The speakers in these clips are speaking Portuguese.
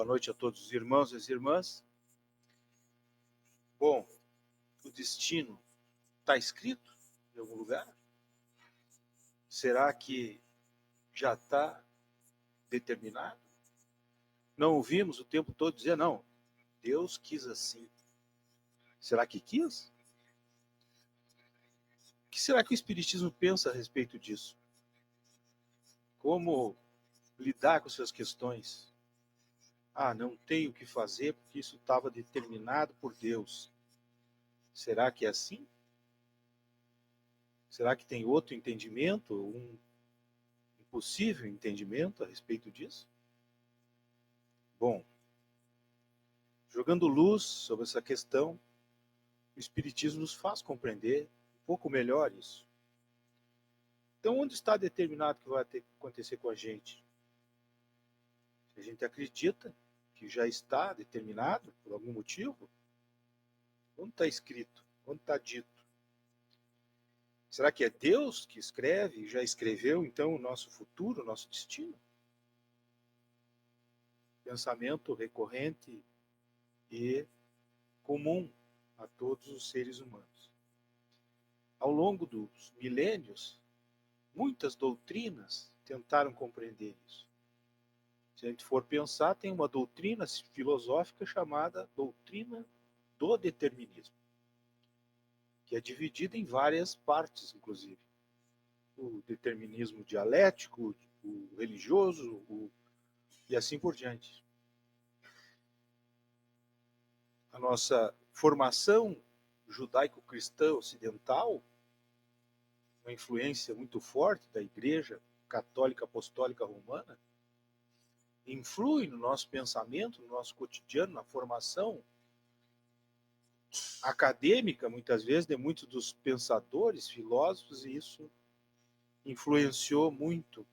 Boa noite a todos os irmãos e as irmãs. Bom, o destino está escrito em algum lugar? Será que já está determinado? Não ouvimos o tempo todo dizer, não, Deus quis assim. Será que quis? O que será que o Espiritismo pensa a respeito disso? Como lidar com suas questões? Não tenho o que fazer porque isso estava determinado por Deus. Será que é assim? Será que tem outro entendimento, um possível entendimento a respeito disso? Bom, jogando luz sobre essa questão, o Espiritismo nos faz compreender um pouco melhor isso. Então, onde está determinado que vai acontecer com a gente? Se a gente acredita que já está determinado por algum motivo, onde está escrito? Onde está dito? Será que é Deus que escreve, já escreveu então o nosso futuro, o nosso destino? Pensamento recorrente e comum a todos os seres humanos. Ao longo dos milênios, muitas doutrinas tentaram compreender isso. Se a gente for pensar, tem uma doutrina filosófica chamada doutrina do determinismo, que é dividida em várias partes, inclusive. O determinismo dialético, o religioso, e assim por diante. A nossa formação judaico-cristã ocidental, uma influência muito forte da Igreja Católica Apostólica Romana, influi no nosso pensamento, no nosso cotidiano, na formação acadêmica, muitas vezes, de muitos dos pensadores, filósofos, e isso influenciou muito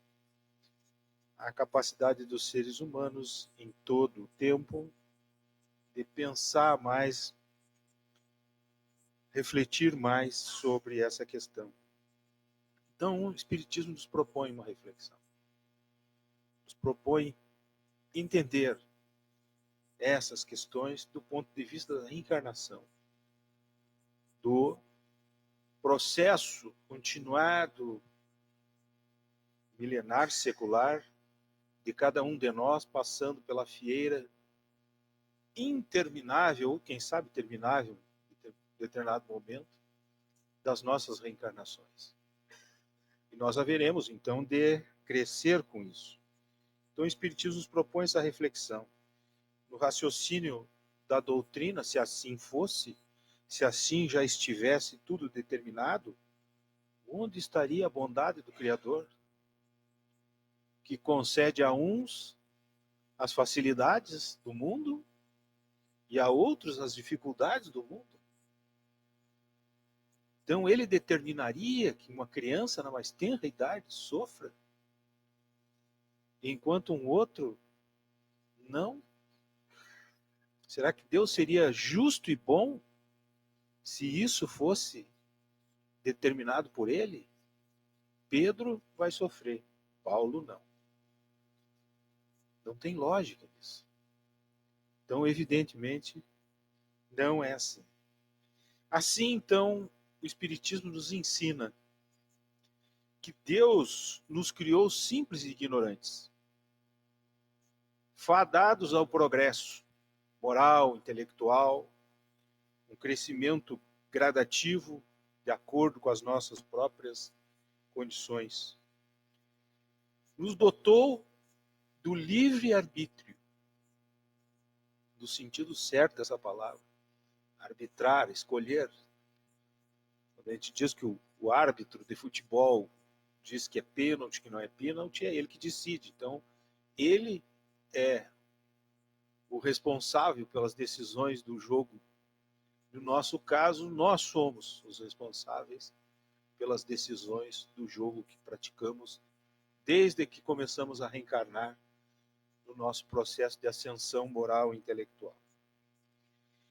a capacidade dos seres humanos em todo o tempo de pensar mais, refletir mais sobre essa questão. Então, o Espiritismo nos propõe uma reflexão. Nos propõe entender essas questões do ponto de vista da reencarnação, do processo continuado, milenar, secular, de cada um de nós passando pela fieira interminável, ou quem sabe terminável, em determinado momento, das nossas reencarnações. E nós haveremos, então, de crescer com isso. Então, o Espiritismo nos propõe essa reflexão. No raciocínio da doutrina, se assim fosse, se assim já estivesse tudo determinado, onde estaria a bondade do Criador, que concede a uns as facilidades do mundo e a outros as dificuldades do mundo? Então ele determinaria que uma criança na mais tenra idade sofra, enquanto um outro não? Será que Deus seria justo e bom se isso fosse determinado por ele? Pedro vai sofrer, Paulo não. Não tem lógica nisso. Então, evidentemente, não é assim. Assim, então, o Espiritismo nos ensina que Deus nos criou simples e ignorantes, fadados ao progresso moral, intelectual, um crescimento gradativo de acordo com as nossas próprias condições. Nos dotou do livre-arbítrio, do sentido certo dessa palavra. Arbitrar, escolher. Quando a gente diz que o árbitro de futebol diz que é pênalti, que não é pênalti, é ele que decide. Então, ele é o responsável pelas decisões do jogo. No nosso caso, nós somos os responsáveis pelas decisões do jogo que praticamos desde que começamos a reencarnar no nosso processo de ascensão moral e intelectual.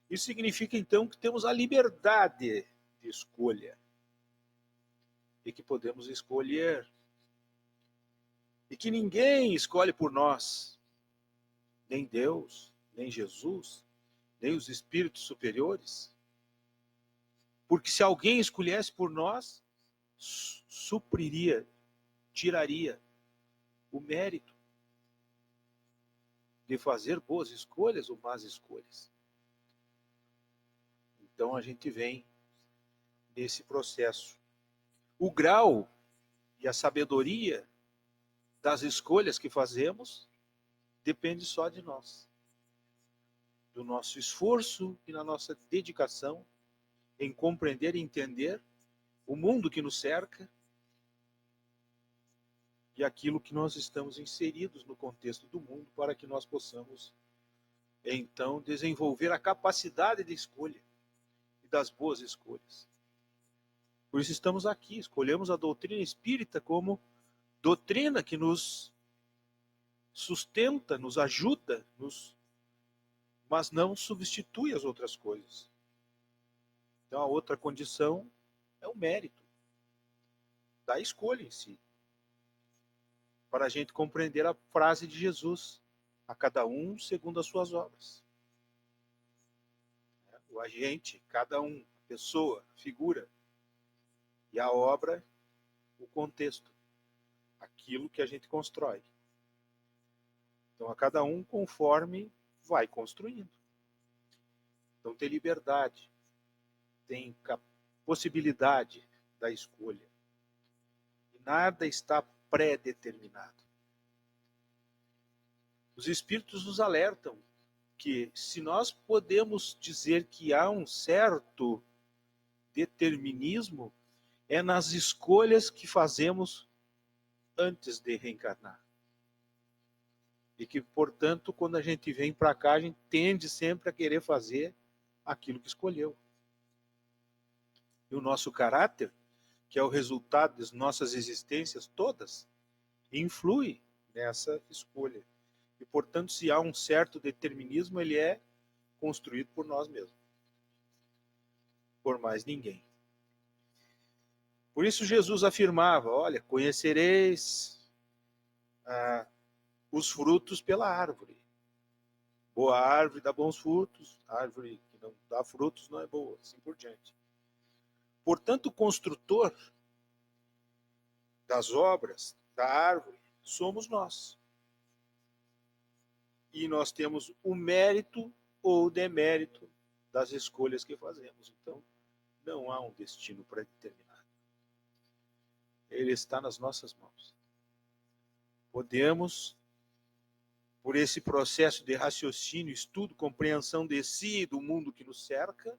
Isso significa, então, que temos a liberdade de escolha e que podemos escolher e que ninguém escolhe por nós. nem Deus, nem Jesus, nem os espíritos superiores. Porque se alguém escolhesse por nós, supriria, tiraria o mérito de fazer boas escolhas ou más escolhas. Então a gente vem nesse processo. O grau e a sabedoria das escolhas que fazemos depende só de nós, do nosso esforço e da nossa dedicação em compreender e entender o mundo que nos cerca e aquilo que nós estamos inseridos no contexto do mundo para que nós possamos, então, desenvolver a capacidade de escolha e das boas escolhas. Por isso estamos aqui, escolhemos a doutrina espírita como doutrina que nos sustenta, nos ajuda, mas não substitui as outras coisas. Então a outra condição é o mérito da escolha em si. Para a gente compreender a frase de Jesus, a cada um segundo as suas obras. O agente, cada um, pessoa, figura, e a obra, o contexto, aquilo que a gente constrói. Então a cada um conforme vai construindo. Então tem liberdade, tem possibilidade da escolha. E nada está pré-determinado. Os espíritos nos alertam que se nós podemos dizer que há um certo determinismo, é nas escolhas que fazemos antes de reencarnar. E que, portanto, quando a gente vem para cá, a gente tende sempre a querer fazer aquilo que escolheu. E o nosso caráter, que é o resultado das nossas existências todas, influi nessa escolha. E, portanto, se há um certo determinismo, ele é construído por nós mesmos. Por mais ninguém. Por isso Jesus afirmava, olha, conhecereis os frutos pela árvore. Boa árvore dá bons frutos, árvore que não dá frutos não é boa, assim por diante. Portanto, o construtor das obras, da árvore, somos nós. E nós temos o mérito ou o demérito das escolhas que fazemos. Então, não há um destino pré-determinado. Ele está nas nossas mãos. Podemos, por esse processo de raciocínio, estudo, compreensão de si e do mundo que nos cerca,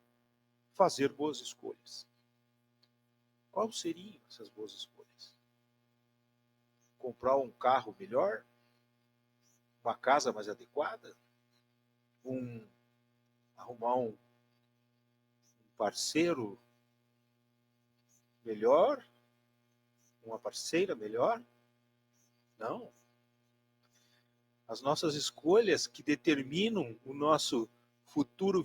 fazer boas escolhas. Quais seriam essas boas escolhas? Comprar um carro melhor? Uma casa mais adequada? Arrumar um parceiro melhor? Uma parceira melhor? Não. As nossas escolhas que determinam o nosso futuro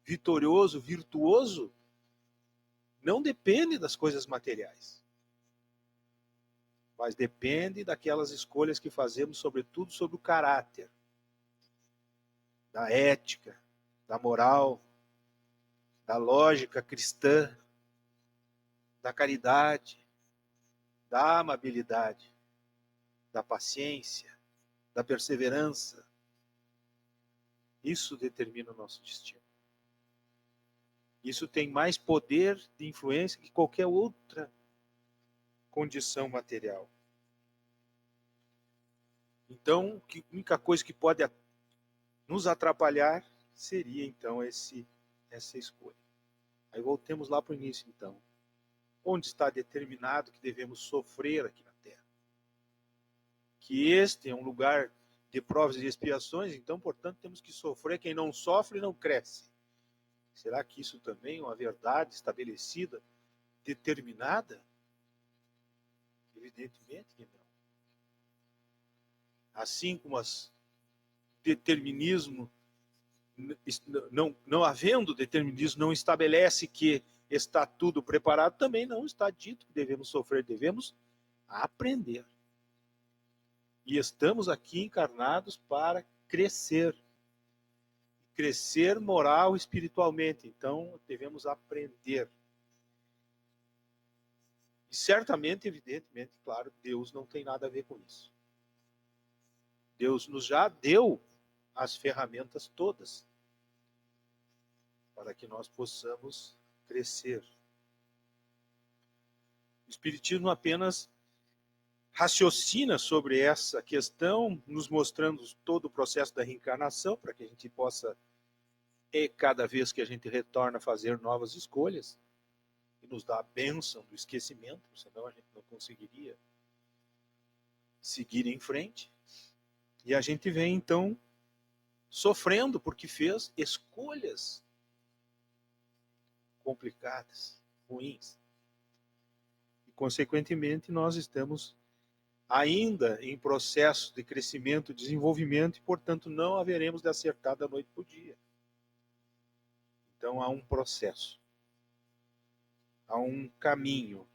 vitorioso, virtuoso, não dependem das coisas materiais. Mas depende daquelas escolhas que fazemos, sobretudo sobre o caráter, da ética, da moral, da lógica cristã, da caridade, da amabilidade, da paciência, da perseverança. Isso determina o nosso destino. Isso tem mais poder de influência que qualquer outra condição material. Então, a única coisa que pode nos atrapalhar seria, então, essa escolha. Aí voltemos lá para o início, então. Onde está determinado que devemos sofrer aqui na Terra? Que este é um lugar de provas e expiações, então, portanto, temos que sofrer. Quem não sofre não cresce. Será que isso também é uma verdade estabelecida, determinada? Evidentemente que não. Assim como as determinismo, não havendo determinismo, não estabelece que está tudo preparado, também não está dito que devemos sofrer, devemos aprender. E estamos aqui encarnados para crescer. Crescer moral e espiritualmente. Então, devemos aprender. E certamente, evidentemente, claro, Deus não tem nada a ver com isso. Deus nos já deu as ferramentas todas para que nós possamos crescer. O Espiritismo apenas raciocina sobre essa questão, nos mostrando todo o processo da reencarnação, para que a gente possa, cada vez que a gente retorna, fazer novas escolhas, e nos dá a bênção do esquecimento, senão a gente não conseguiria seguir em frente. E a gente vem, então, sofrendo porque fez escolhas complicadas, ruins. E, consequentemente, nós estamos ainda em processo de crescimento, desenvolvimento, e, portanto, não haveremos de acertar da noite para o dia. Então, há um processo, há um caminho.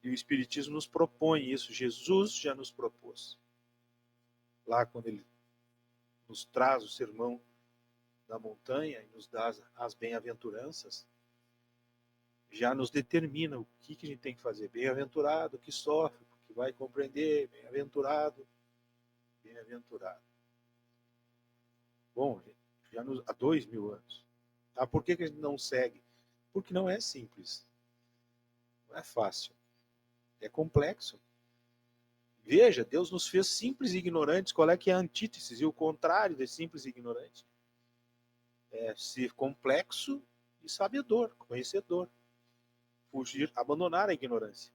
E o Espiritismo nos propõe isso, Jesus já nos propôs. Lá, quando ele nos traz o sermão da montanha e nos dá as bem-aventuranças, já nos determina o que a gente tem que fazer. Bem-aventurado que sofre, porque vai compreender. Bem-aventurado, bem-aventurado. Bom, já há 2000 anos. Ah, por que a gente não segue? Porque não é simples. Não é fácil. É complexo. Veja, Deus nos fez simples e ignorantes. Qual é que é a antítese e o contrário de simples e ignorante? É ser complexo e sabedor, conhecedor. Fugir, abandonar a ignorância.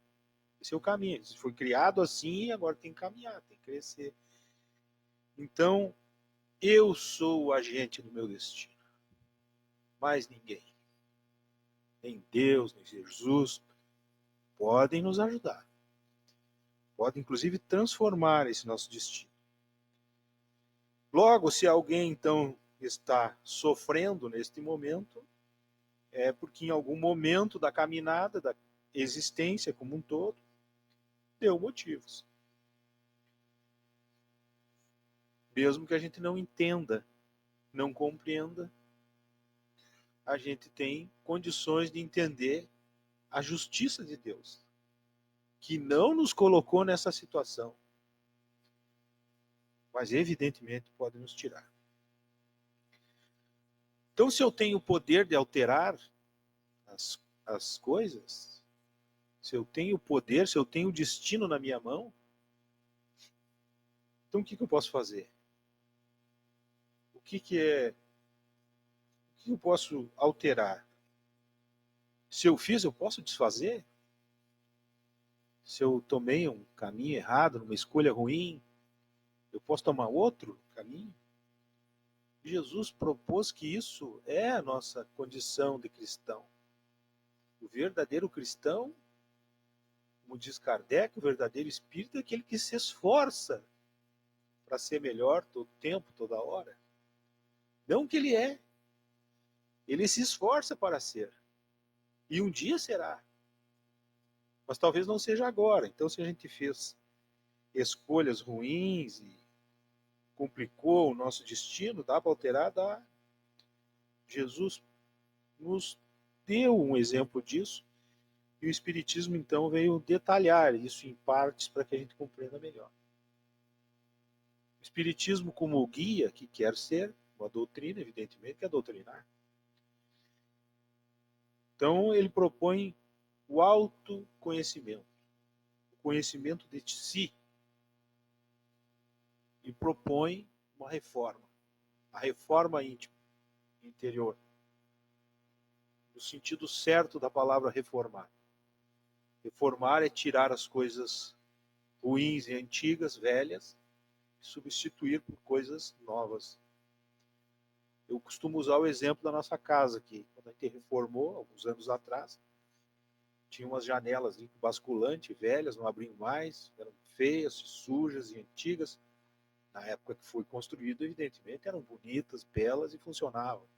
Esse é o caminho. Ele foi criado assim e agora tem que caminhar, tem que crescer. Então, eu sou o agente do meu destino. Mais ninguém. Nem Deus, nem Jesus podem nos ajudar. Podem, inclusive, transformar esse nosso destino. Logo, se alguém, então, está sofrendo neste momento, é porque em algum momento da caminhada, da existência como um todo, deu motivos. Mesmo que a gente não entenda, não compreenda, a gente tem condições de entender a justiça de Deus, que não nos colocou nessa situação, mas evidentemente pode nos tirar. Então, se eu tenho o poder de alterar as coisas, se eu tenho o poder, se eu tenho o destino na minha mão, então o que eu posso fazer? O que eu posso alterar? Se eu fiz, eu posso desfazer? Se eu tomei um caminho errado, uma escolha ruim, eu posso tomar outro caminho? Jesus propôs que isso é a nossa condição de cristão. O verdadeiro cristão, como diz Kardec, o verdadeiro espírito é aquele que se esforça para ser melhor todo tempo, toda hora. Não que ele é. Ele se esforça para ser. E um dia será. Mas talvez não seja agora. Então, se a gente fez escolhas ruins e complicou o nosso destino, dá para alterar, dá. Jesus nos deu um exemplo disso, e o Espiritismo, então, veio detalhar isso em partes para que a gente compreenda melhor. O Espiritismo, como guia que quer ser, uma doutrina, evidentemente, quer doutrinar. Então, ele propõe o autoconhecimento, o conhecimento de si, e propõe uma reforma, a reforma íntima, interior, no sentido certo da palavra reformar. Reformar é tirar as coisas ruins e antigas, velhas, e substituir por coisas novas. Eu costumo usar o exemplo da nossa casa aqui. Quando a gente reformou, alguns anos atrás, tinha umas janelas com basculante, velhas, não abriam mais, eram feias, sujas e antigas. Na época que foi construído, evidentemente, eram bonitas, belas e funcionavam.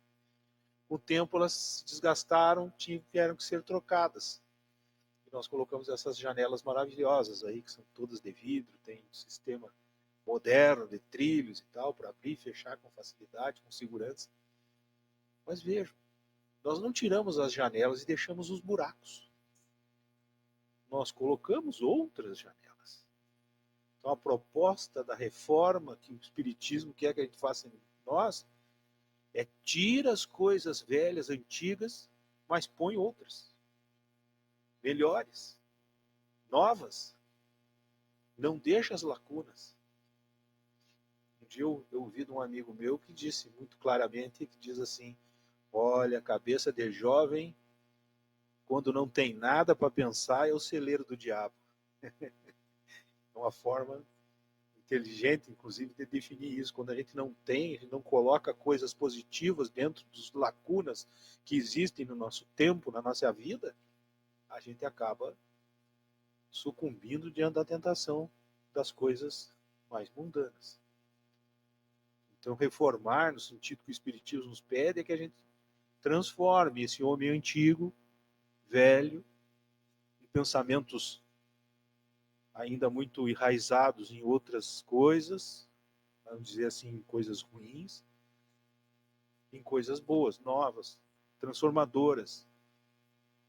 Com o tempo, elas se desgastaram, tiveram que ser trocadas. E nós colocamos essas janelas maravilhosas aí, que são todas de vidro, tem um sistema moderno, de trilhos e tal, para abrir e fechar com facilidade, com segurança. Mas vejam, nós não tiramos as janelas e deixamos os buracos. Nós colocamos outras janelas. Então a proposta da reforma que o Espiritismo quer que a gente faça em nós é tira as coisas velhas, antigas, mas põe outras. Melhores, novas. Não deixa as lacunas. Um dia eu ouvi de um amigo meu que disse muito claramente, que diz assim, olha, a cabeça de jovem, quando não tem nada para pensar, é o celeiro do diabo. É uma forma inteligente, inclusive, de definir isso. Quando a gente não tem, a gente não coloca coisas positivas dentro das lacunas que existem no nosso tempo, na nossa vida, a gente acaba sucumbindo diante da tentação das coisas mais mundanas. Então, reformar, no sentido que o Espiritismo nos pede, é que a gente transforme esse homem antigo, velho, em pensamentos ainda muito enraizados em outras coisas, vamos dizer assim, coisas ruins, em coisas boas, novas, transformadoras.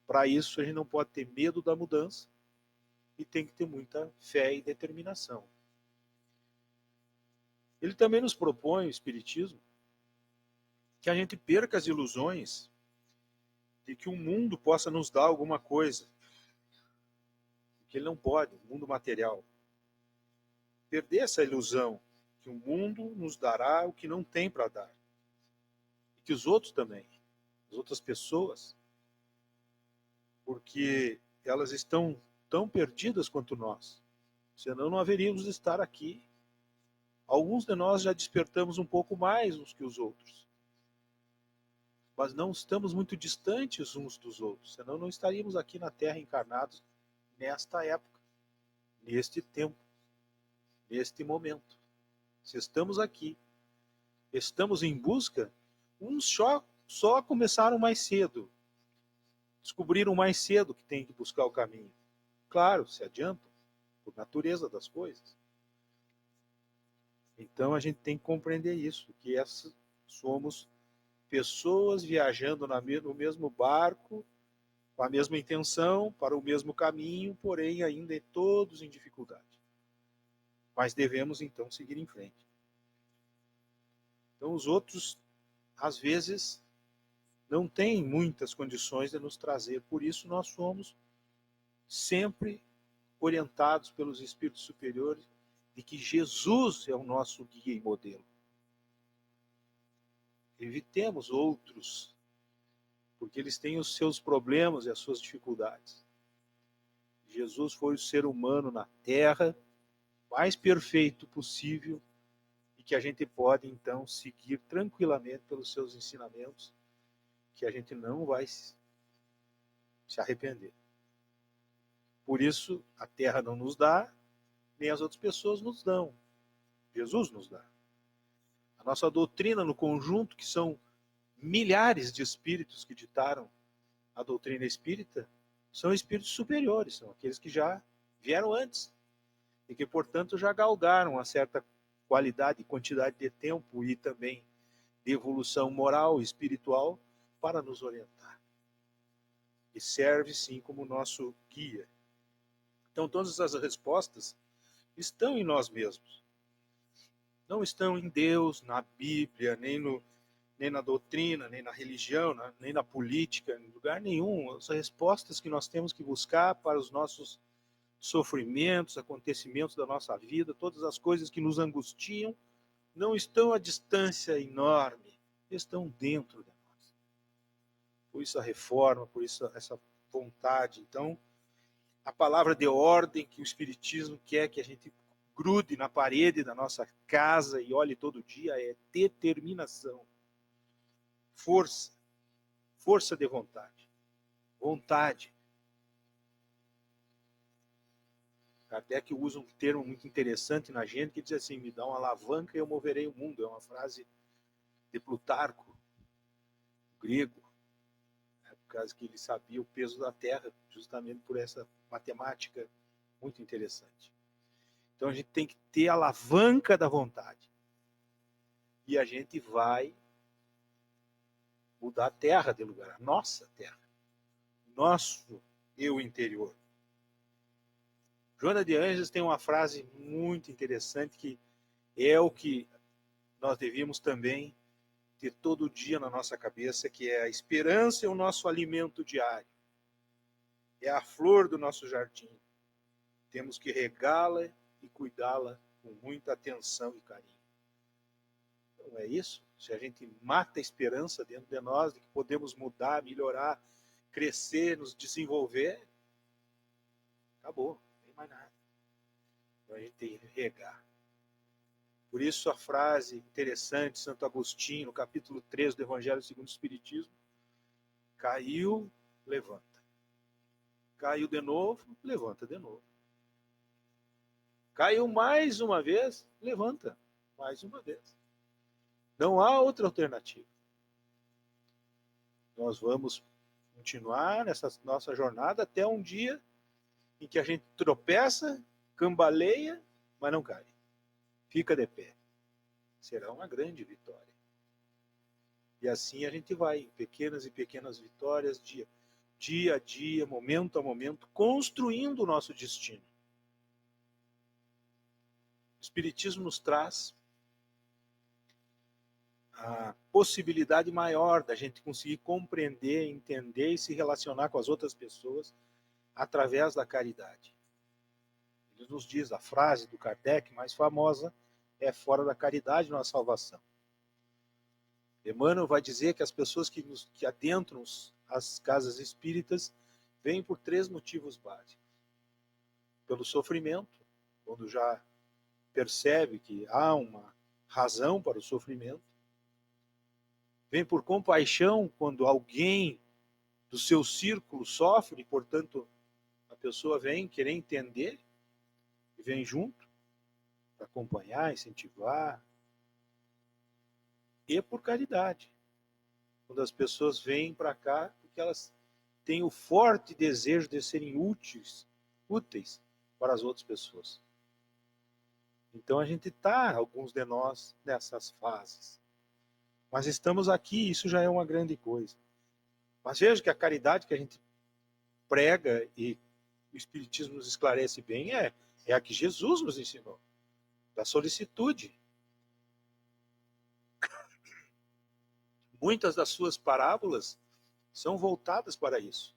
Para isso, a gente não pode ter medo da mudança e tem que ter muita fé e determinação. Ele também nos propõe, o Espiritismo, que a gente perca as ilusões de que o mundo possa nos dar alguma coisa, que ele não pode, o mundo material. Perder essa ilusão que o mundo nos dará o que não tem para dar. E que os outros também, as outras pessoas, porque elas estão tão perdidas quanto nós. Senão não haveríamos de estar aqui. Alguns de nós já despertamos um pouco mais uns que os outros. Mas não estamos muito distantes uns dos outros. Senão não estaríamos aqui na Terra encarnados nesta época, neste tempo, neste momento. Se estamos aqui, estamos em busca, uns só começaram mais cedo, descobriram mais cedo que tem que buscar o caminho. Claro, se adiantam, por natureza das coisas. Então a gente tem que compreender isso, que somos pessoas viajando no mesmo barco, com a mesma intenção, para o mesmo caminho, porém ainda todos em dificuldade. Mas devemos então seguir em frente. Então os outros, às vezes, não têm muitas condições de nos trazer, por isso nós somos sempre orientados pelos espíritos superiores de que Jesus é o nosso guia e modelo. Evitemos outros, porque eles têm os seus problemas e as suas dificuldades. Jesus foi o ser humano na Terra, mais perfeito possível, e que a gente pode, então, seguir tranquilamente pelos seus ensinamentos, que a gente não vai se arrepender. Por isso, a Terra não nos dá, nem as outras pessoas nos dão. Jesus nos dá. A nossa doutrina no conjunto, que são milhares de espíritos que ditaram a doutrina espírita, são espíritos superiores, são aqueles que já vieram antes e que, portanto, já galgaram uma certa qualidade e quantidade de tempo e também de evolução moral e espiritual para nos orientar. E serve, sim, como nosso guia. Então, todas as respostas estão em nós mesmos. Não estão em Deus, na Bíblia, nem na doutrina, nem na religião, nem na política, em lugar nenhum. As respostas que nós temos que buscar para os nossos sofrimentos, acontecimentos da nossa vida, todas as coisas que nos angustiam, não estão à distância enorme, estão dentro de nós. Por isso a reforma, por isso essa vontade. Então, a palavra de ordem que o Espiritismo quer que a gente grude na parede da nossa casa e olhe todo dia é determinação. Força. Força de vontade. Vontade. Kardec usa um termo muito interessante na gente que diz assim, me dá uma alavanca e eu moverei o mundo. É uma frase de Plutarco, grego, né, por causa que ele sabia o peso da Terra, justamente por essa matemática muito interessante. Então a gente tem que ter a alavanca da vontade. E a gente vai mudar a terra de lugar, a nossa terra, nosso eu interior. Joana de Ângeles tem uma frase muito interessante que é o que nós devíamos também ter todo dia na nossa cabeça, que é: a esperança é o nosso alimento diário. É a flor do nosso jardim. Temos que regá-la e cuidá-la com muita atenção e carinho. Então é isso. Se a gente mata a esperança dentro de nós de que podemos mudar, melhorar, crescer, nos desenvolver, acabou, não tem mais nada. Então a gente tem que regar. Por isso a frase interessante de Santo Agostinho, no capítulo 3 do Evangelho segundo o Espiritismo: caiu, levanta. Caiu de novo, levanta de novo. Caiu mais uma vez, levanta mais uma vez. Não há outra alternativa. Nós vamos continuar nessa nossa jornada até um dia em que a gente tropeça, cambaleia, mas não cai. Fica de pé. Será uma grande vitória. E assim a gente vai, em pequenas e pequenas vitórias, dia a dia, momento a momento, construindo o nosso destino. O Espiritismo nos traz a possibilidade maior da gente conseguir compreender, entender e se relacionar com as outras pessoas através da caridade. Ele nos diz, a frase do Kardec mais famosa é: fora da caridade não há salvação. Emmanuel vai dizer que as pessoas que adentram as casas espíritas vêm por 3 motivos básicos. Pelo sofrimento, quando já percebe que há uma razão para o sofrimento. Vem por compaixão, quando alguém do seu círculo sofre, e, portanto, a pessoa vem querer entender e vem junto para acompanhar, incentivar. E por caridade, quando as pessoas vêm para cá porque elas têm o forte desejo de serem úteis para as outras pessoas. Então a gente está, alguns de nós, nessas fases. Mas estamos aqui, isso já é uma grande coisa. Mas veja que a caridade que a gente prega e o Espiritismo nos esclarece bem é a que Jesus nos ensinou, da solicitude. Muitas das suas parábolas são voltadas para isso.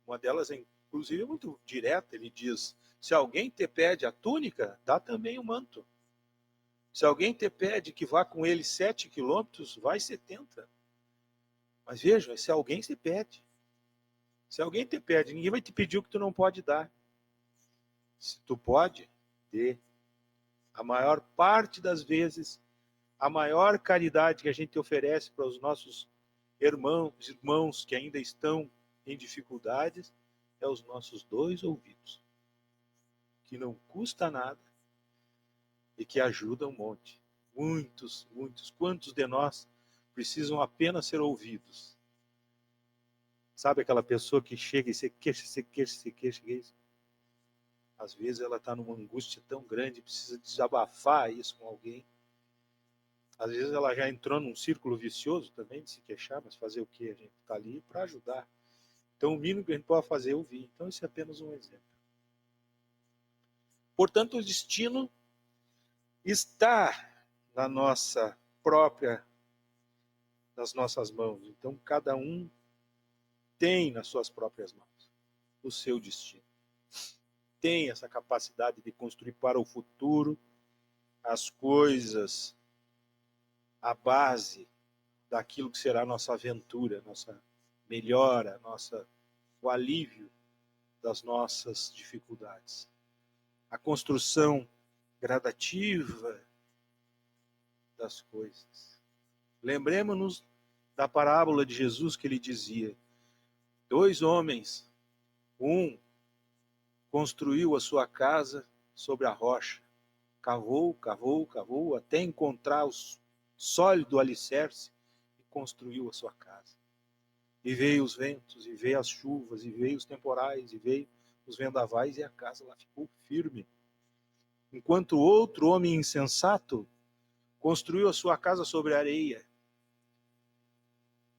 Uma delas é, inclusive, muito direta. Ele diz: se alguém te pede a túnica, dá também o manto. Se alguém te pede que vá com ele 7 quilômetros, vai 70. Mas veja, se alguém te pede. Se alguém te pede, ninguém vai te pedir o que tu não pode dar. Se tu pode, dê. A maior parte das vezes, a maior caridade que a gente oferece para os nossos irmãos que ainda estão em dificuldades é os nossos 2 ouvidos, que não custa nada e que ajuda um monte. Muitos. Quantos de nós precisam apenas ser ouvidos? Sabe aquela pessoa que chega e se queixa. Às vezes ela está numa angústia tão grande, precisa desabafar isso com alguém. Às vezes ela já entrou num círculo vicioso também de se queixar, mas fazer o que? A gente está ali para ajudar. Então o mínimo que a gente pode fazer é ouvir. Então isso é apenas um exemplo. Portanto, o destino está na nossa nas nossas mãos. Então cada um tem nas suas próprias mãos o seu destino. Tem essa capacidade de construir para o futuro as coisas, a base daquilo que será a nossa aventura, nossa melhora, o alívio das nossas dificuldades. A construção gradativa das coisas. Lembremos-nos da parábola de Jesus que ele dizia: 2 homens, um construiu a sua casa sobre a rocha, cavou, até encontrar o sólido alicerce e construiu a sua casa. E veio os ventos, e veio as chuvas, e veio os temporais, e veio os vendavais, e a casa lá ficou firme. enquanto outro homem insensato construiu a sua casa sobre a areia.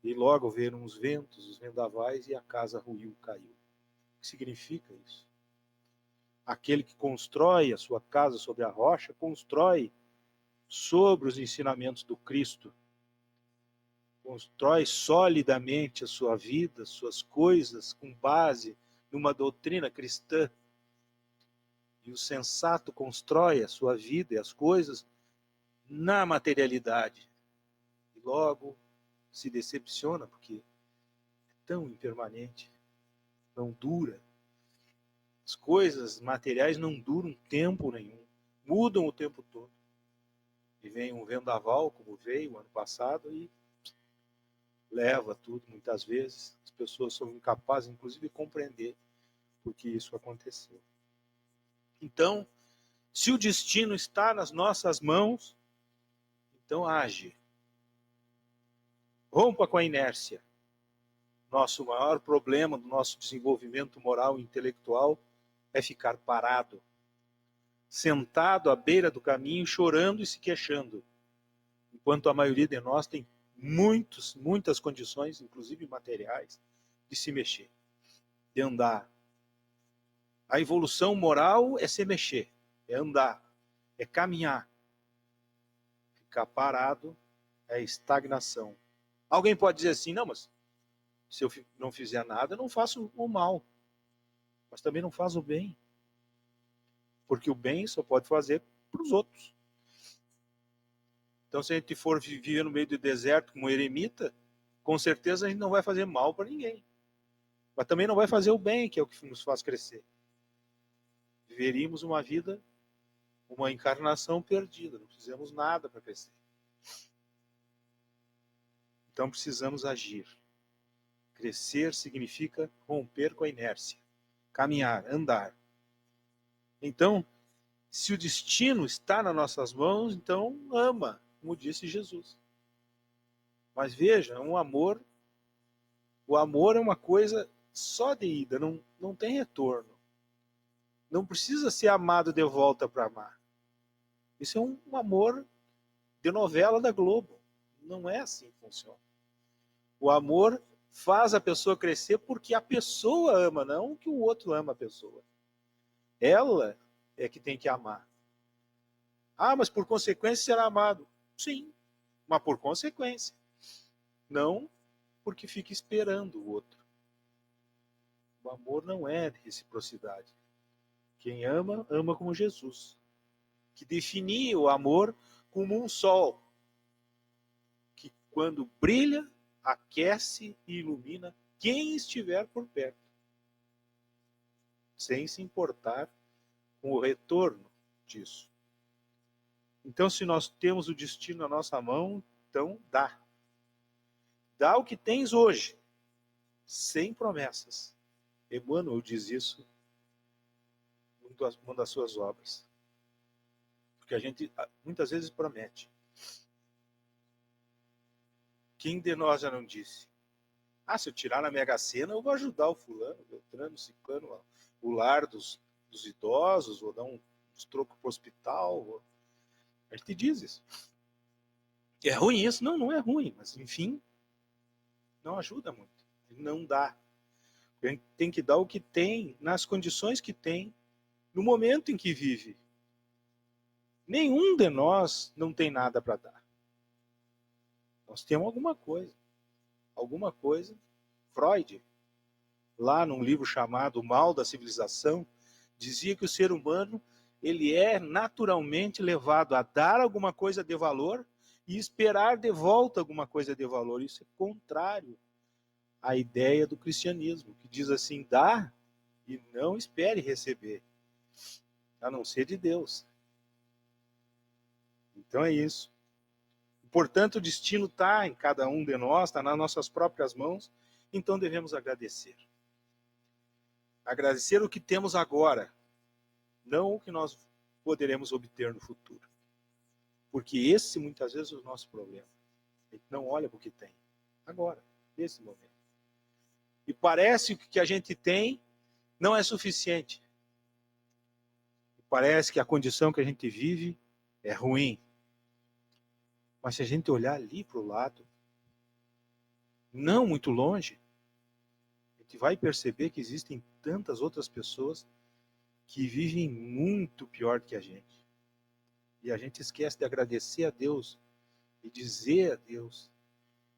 E logo vieram os ventos, os vendavais, e a casa ruiu, caiu. O que significa isso? Aquele que constrói a sua casa sobre a rocha, constrói sobre os ensinamentos do Cristo, constrói solidamente a sua vida, suas coisas, com base numa doutrina cristã. E o sensato constrói a sua vida e as coisas na materialidade. E logo se decepciona, porque é tão impermanente, não dura. As coisas materiais não duram tempo nenhum, mudam o tempo todo. E vem um vendaval, como veio ano passado, e leva tudo, muitas vezes. As pessoas são incapazes, inclusive, de compreender por que isso aconteceu. Então, se o destino está nas nossas mãos, então age. Rompa com a inércia. Nosso maior problema do nosso desenvolvimento moral e intelectual é ficar parado, sentado à beira do caminho, chorando e se queixando, enquanto a maioria de nós tem muitas condições, inclusive materiais, de se mexer, de andar. A evolução moral é se mexer, é andar, é caminhar. Ficar parado é estagnação. Alguém pode dizer assim, não, mas se eu não fizer nada, eu não faço o mal, mas também não faço o bem. Porque o bem só pode fazer para os outros. Então, se a gente for viver no meio do deserto como eremita, com certeza a gente não vai fazer mal para ninguém. Mas também não vai fazer o bem, que é o que nos faz crescer. Viveríamos uma vida, uma encarnação perdida. Não fizemos nada para crescer. Então precisamos agir. Crescer significa romper com a inércia. Caminhar, andar. Então, se o destino está nas nossas mãos, então ama, como disse Jesus. Mas veja, o amor é uma coisa só de ida, não tem retorno. Não precisa ser amado de volta para amar. Isso é um amor de novela da Globo. Não é assim que funciona. O amor faz a pessoa crescer porque a pessoa ama, não que o outro ama a pessoa. Ela é que tem que amar. Ah, mas por consequência será amado. Sim, mas por consequência. Não porque fica esperando o outro. O amor não é de reciprocidade. Quem ama, ama como Jesus, que definia o amor como um sol, que quando brilha, aquece e ilumina quem estiver por perto, sem se importar com o retorno disso. Então, se nós temos o destino na nossa mão, então dá. Dá o que tens hoje, sem promessas. Emmanuel diz isso em uma das suas obras. Porque a gente muitas vezes promete. Quem de nós já não disse? Ah, se eu tirar na Mega Sena, eu vou ajudar o fulano, o Beltrano, o Ciclano, o lar dos idosos, vou dar uns trocos para o hospital. A gente diz isso. É ruim isso? Não, não é ruim, mas enfim, não ajuda muito. Não dá. A gente tem que dar o que tem, nas condições que tem, no momento em que vive. Nenhum de nós não tem nada para dar. Nós temos alguma coisa. Alguma coisa. Freud, lá num livro chamado O Mal da Civilização, dizia que o ser humano ele é naturalmente levado a dar alguma coisa de valor e esperar de volta alguma coisa de valor. Isso é contrário à ideia do cristianismo, que diz assim, dá e não espere receber, a não ser de Deus. Então é isso. Portanto, o destino está em cada um de nós, está nas nossas próprias mãos, então devemos agradecer. Agradecer o que temos agora, não o que nós poderemos obter no futuro. Porque esse, muitas vezes, é o nosso problema. A gente não olha para o que tem. Agora, nesse momento. E parece que o que a gente tem não é suficiente. Parece que a condição que a gente vive é ruim. Mas se a gente olhar ali para o lado, não muito longe, a gente vai perceber que existem tantas outras pessoas que vivem muito pior do que a gente. E a gente esquece de agradecer a Deus e dizer a Deus: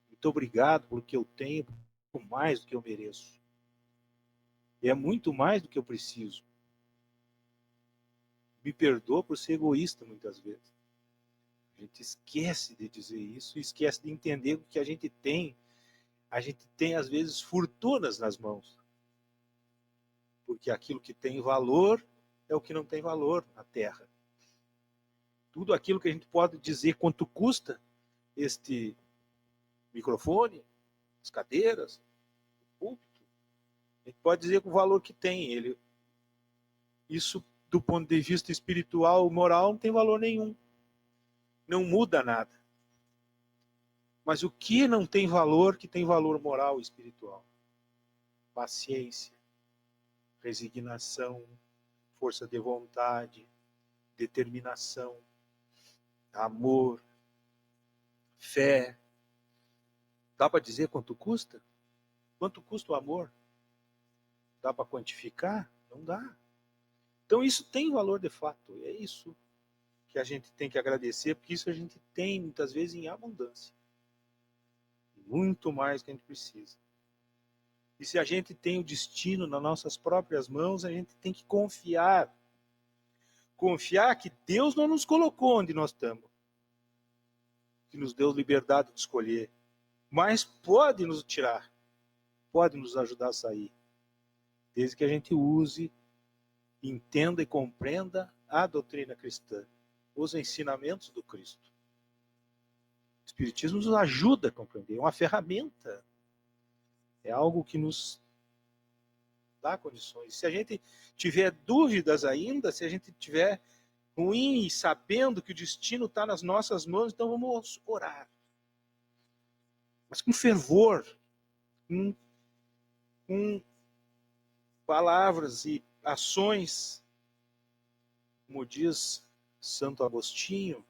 muito obrigado pelo que eu tenho, muito mais do que eu mereço. E é muito mais do que eu preciso. Me perdoa por ser egoísta muitas vezes. A gente esquece de dizer isso, esquece de entender o que a gente tem. A gente tem, às vezes, fortunas nas mãos. Porque aquilo que tem valor é o que não tem valor na terra. Tudo aquilo que a gente pode dizer quanto custa este microfone, as cadeiras, o púlpito, a gente pode dizer com o valor que tem. Isso, do ponto de vista espiritual, moral, não tem valor nenhum. Não muda nada. Mas o que não tem valor, que tem valor moral e espiritual? Paciência, resignação, força de vontade, determinação, amor, fé. Dá para dizer quanto custa? Quanto custa o amor? Dá para quantificar? Não dá. Então isso tem valor de fato. É isso que a gente tem que agradecer, porque isso a gente tem muitas vezes em abundância. Muito mais que a gente precisa. E se a gente tem o destino nas nossas próprias mãos, a gente tem que confiar. Confiar que Deus não nos colocou onde nós estamos. Que nos deu liberdade de escolher. Mas pode nos tirar. Pode nos ajudar a sair. Desde que a gente use, entenda e compreenda a doutrina cristã. Os ensinamentos do Cristo. O Espiritismo nos ajuda a compreender. É uma ferramenta. É algo que nos dá condições. Se a gente tiver dúvidas ainda, se a gente tiver ruim e sabendo que o destino está nas nossas mãos, então vamos orar. Mas com fervor, com palavras e ações, como diz Santo Agostinho,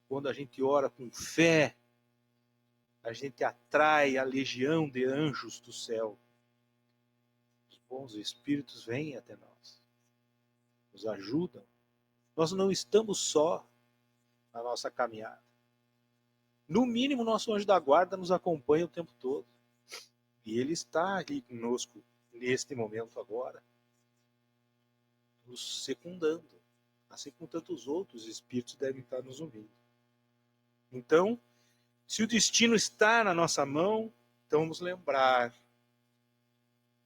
quando a gente ora com fé, a gente atrai a legião de anjos do céu. Os bons espíritos vêm até nós, nos ajudam. Nós não estamos só na nossa caminhada. No mínimo, nosso anjo da guarda nos acompanha o tempo todo. E ele está ali conosco, neste momento agora, nos secundando. Assim como tantos outros espíritos devem estar nos ouvindo. Então, se o destino está na nossa mão, então vamos lembrar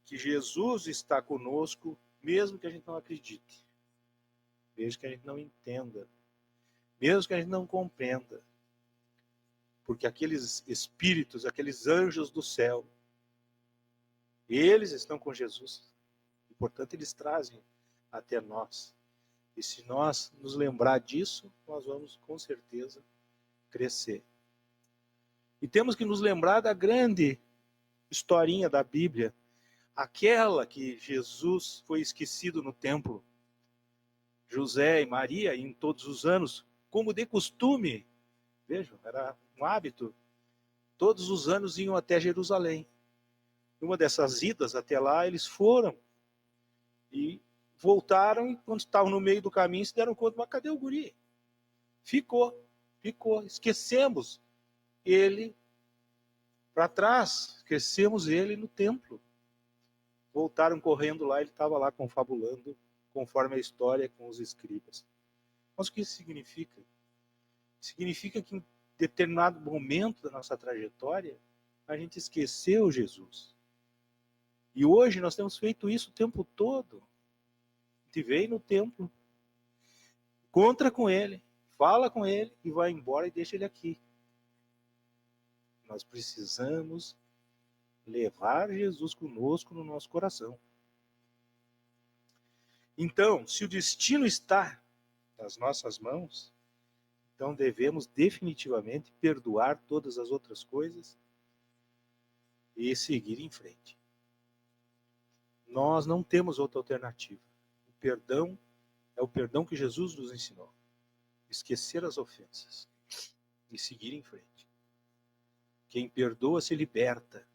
que Jesus está conosco, mesmo que a gente não acredite, mesmo que a gente não entenda, mesmo que a gente não compreenda. Porque aqueles espíritos, aqueles anjos do céu, eles estão com Jesus. E, portanto, eles trazem até nós. E se nós nos lembrar disso, nós vamos, com certeza, crescer. E temos que nos lembrar da grande historinha da Bíblia, aquela que Jesus foi esquecido no templo. José e Maria, em todos os anos, como de costume, vejam, era um hábito, todos os anos iam até Jerusalém. Numa dessas idas até lá, eles foram e voltaram, e quando estavam no meio do caminho, se deram conta, mas cadê o guri? Ficou, esquecemos ele para trás, esquecemos ele no templo. Voltaram correndo lá, ele estava lá confabulando, conforme a história com os escribas. Mas o que isso significa? Significa que em determinado momento da nossa trajetória, a gente esqueceu Jesus. E hoje nós temos feito isso o tempo todo. A gente vem no templo, encontra com ele, fala com ele e vai embora e deixa ele aqui. Nós precisamos levar Jesus conosco no nosso coração. Então, se o destino está nas nossas mãos, então devemos definitivamente perdoar todas as outras coisas e seguir em frente. Nós não temos outra alternativa. O perdão é É o perdão que Jesus nos ensinou. Esquecer as ofensas e seguir em frente. Quem perdoa se liberta.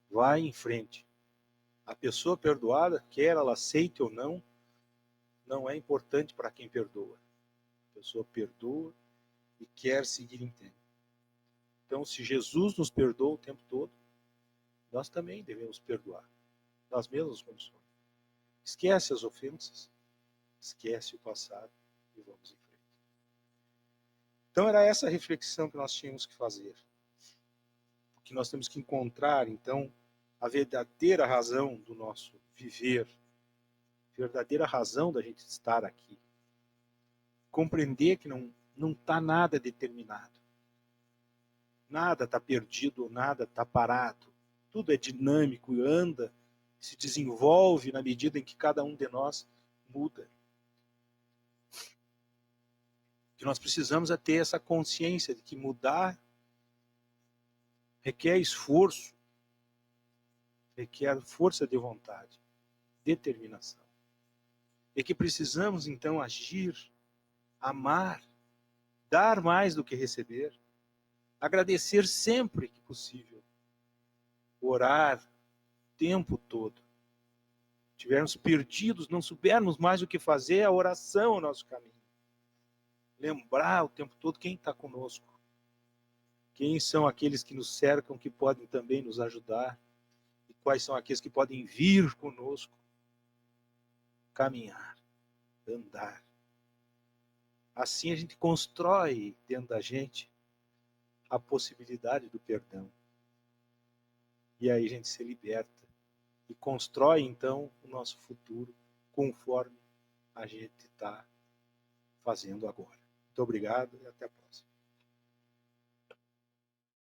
Vai em frente. A pessoa perdoada, quer ela aceite ou não, não é importante para quem perdoa. A pessoa perdoa e quer seguir em frente. Então, se Jesus nos perdoa o tempo todo, nós também devemos perdoar, nas mesmas condições. Esquece as ofensas, esquece o passado e vamos em frente. Então, era essa a reflexão que nós tínhamos que fazer. Porque nós temos que encontrar, então, a verdadeira razão do nosso viver, a verdadeira razão da gente estar aqui. Compreender que não está nada determinado. Nada está perdido, nada está parado. Tudo é dinâmico e anda, se desenvolve na medida em que cada um de nós muda. O que nós precisamos é ter essa consciência de que mudar requer esforço, requer força de vontade, determinação. E que precisamos, então, agir, amar, dar mais do que receber, agradecer sempre que possível, orar o tempo todo. Estivermos perdidos, não soubermos mais o que fazer, a oração é o nosso caminho. Lembrar o tempo todo quem está conosco. Quem são aqueles que nos cercam, que podem também nos ajudar. E quais são aqueles que podem vir conosco. Caminhar, andar. Assim a gente constrói dentro da gente a possibilidade do perdão. E aí a gente se liberta. E constrói, então, o nosso futuro conforme a gente está fazendo agora. Muito obrigado e até a próxima.